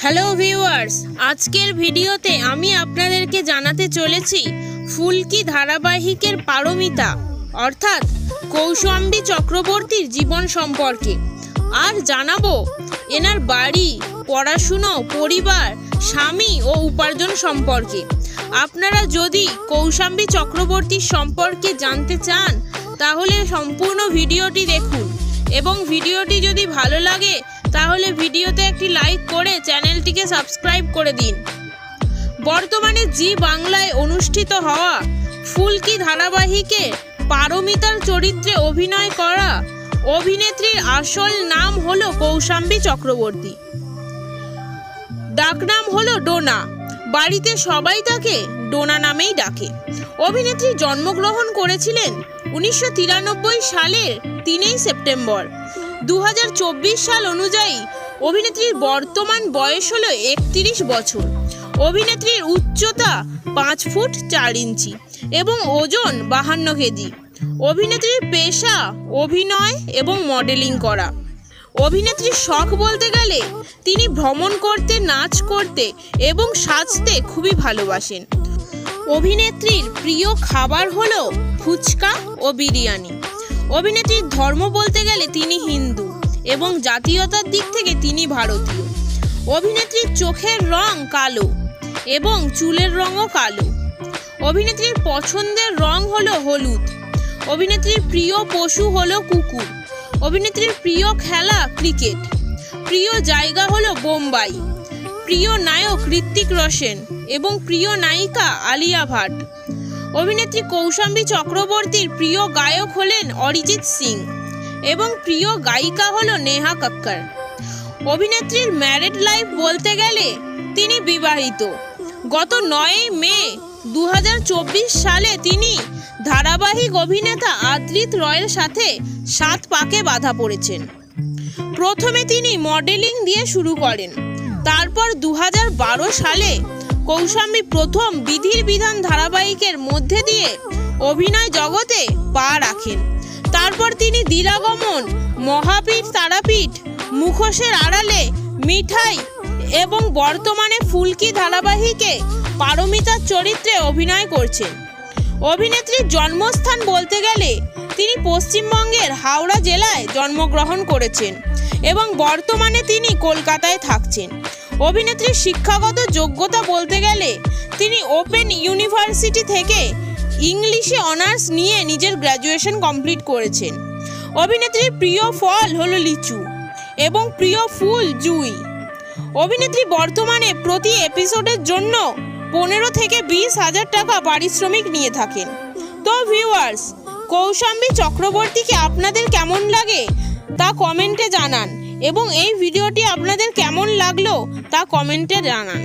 Hello viewers, আজকের ভিডিওতে আমি আপনাদেরকে জানাতে চলেছি ফুলকি ধারাবাহিকের পারমিতা অর্থাৎ কৌশাম্বী চক্রবর্তীর জীবন সম্পর্কে। আর জানাবো এনার বাড়ি, পড়াশুনো, পরিবার, স্বামী ও উপার্জন সম্পর্কে। আপনারা যদি কৌশাম্বী চক্রবর্তীর সম্পর্কে জানতে চান তাহলে সম্পূর্ণ ভিডিওটি দেখুন এবং ভিডিওটি যদি ভালো লাগে তাহলে ভিডিওতে একটি লাইক করে চ্যানেলটিকে সাবস্ক্রাইব করে দিন। বর্তমানে জি বাংলায় অনুষ্ঠিত হওয়া ফুলকি ধারাবাহিকে পারমিতার চরিত্রে অভিনয় করা অভিনেত্রীর আসল নাম হলো কৌশাম্বী চক্রবর্তী। ডাকনাম হলো ডোনা। বাড়িতে সবাই তাকে ডোনা নামেই ডাকে। অভিনেত্রী জন্মগ্রহণ করেছিলেন 1993 সালের 3 সেপ্টেম্বর। 2024 সাল অনুযায়ী অভিনেত্রীর বর্তমান বয়স হলো 31 বছর। অভিনেত্রীর উচ্চতা 5 ফুট 4 ইঞ্চি এবং ওজন 52 কেজি। অভিনেত্রীর পেশা অভিনয় এবং মডেলিং করা। অভিনেত্রীর শখ বলতে গেলে তিনি ভ্রমণ করতে, নাচ করতে এবং সাজতে খুবই ভালোবাসেন। অভিনেত্রীর প্রিয় খাবার হলো ফুচকা ও বিরিয়ানি। অভিনেত্রীর ধর্ম বলতে গেলে তিনি হিন্দু এবং জাতীয়তার দিক থেকে তিনি ভারতীয়। অভিনেত্রীর চোখের রং কালো এবং চুলের রঙও কালো। অভিনেত্রীর পছন্দের রং হলো হলুদ। অভিনেত্রীর প্রিয় পশু হলো কুকুর। অভিনেত্রীর প্রিয় খেলা ক্রিকেট। প্রিয় জায়গা হলো বোম্বাই। প্রিয় নায়ক ঋত্বিক রোশন এবং প্রিয় নায়িকা আলিয়া ভাট। অভিনেত্রী কৌশাম্বী চক্রবর্তীর প্রিয় গায়ক হলেন অরিজিৎ সিং এবং প্রিয় গায়িকা হলো নেহা কক্কর। অভিনেত্রীর ম্যারিড লাইফ বলতে গেলে তিনি বিবাহিত। গত 9 মে 2024 সালে তিনি ধারাবাহিক অভিনেতা আদ্রিত রয়ের সাথে 7 পাকে বাঁধা পড়েছেন। প্রথমে তিনি মডেলিং দিয়ে শুরু করেন। তারপর 2012 সালে কৌশাম্বী প্রথম বিধির বিধান ধারাবাহিকের মধ্যে দিয়ে অভিনয় জগতে পা রাখেন। তারপর তিনি দিলাগমন, মহাপীঠ তারাপীঠ, মুখোশের আড়ালে, মিঠাই এবং বর্তমানে ফুলকি ধারাবাহিকে পারমিতার চরিত্রে অভিনয় করছেন। অভিনেত্রীর জন্মস্থান বলতে গেলে তিনি পশ্চিমবঙ্গের হাওড়া জেলায় জন্মগ্রহণ করেছেন এবং বর্তমানে তিনি কলকাতায় থাকছেন। অভিনেত্রীর শিক্ষাগত যোগ্যতা বলতে গেলে তিনি ওপেন ইউনিভার্সিটি থেকে ইংলিশে অনার্স নিয়ে নিজের গ্র্যাজুয়েশন কমপ্লিট করেছেন। অভিনেত্রীর প্রিয় ফল হলো লিচু এবং প্রিয় ফুল জুঁই। অভিনেত্রী বর্তমানে প্রতি এপিসোডের জন্য 15 থেকে 20 হাজার টাকা পারিশ্রমিক নিয়ে থাকেন। তো ভিউয়ার্স, কৌশাম্বী চক্রবর্তীকে আপনাদের কেমন লাগে তা কমেন্টে জানান এবং এই ভিডিওটি আপনাদের কেমন লাগলো তা কমেন্টে জানান।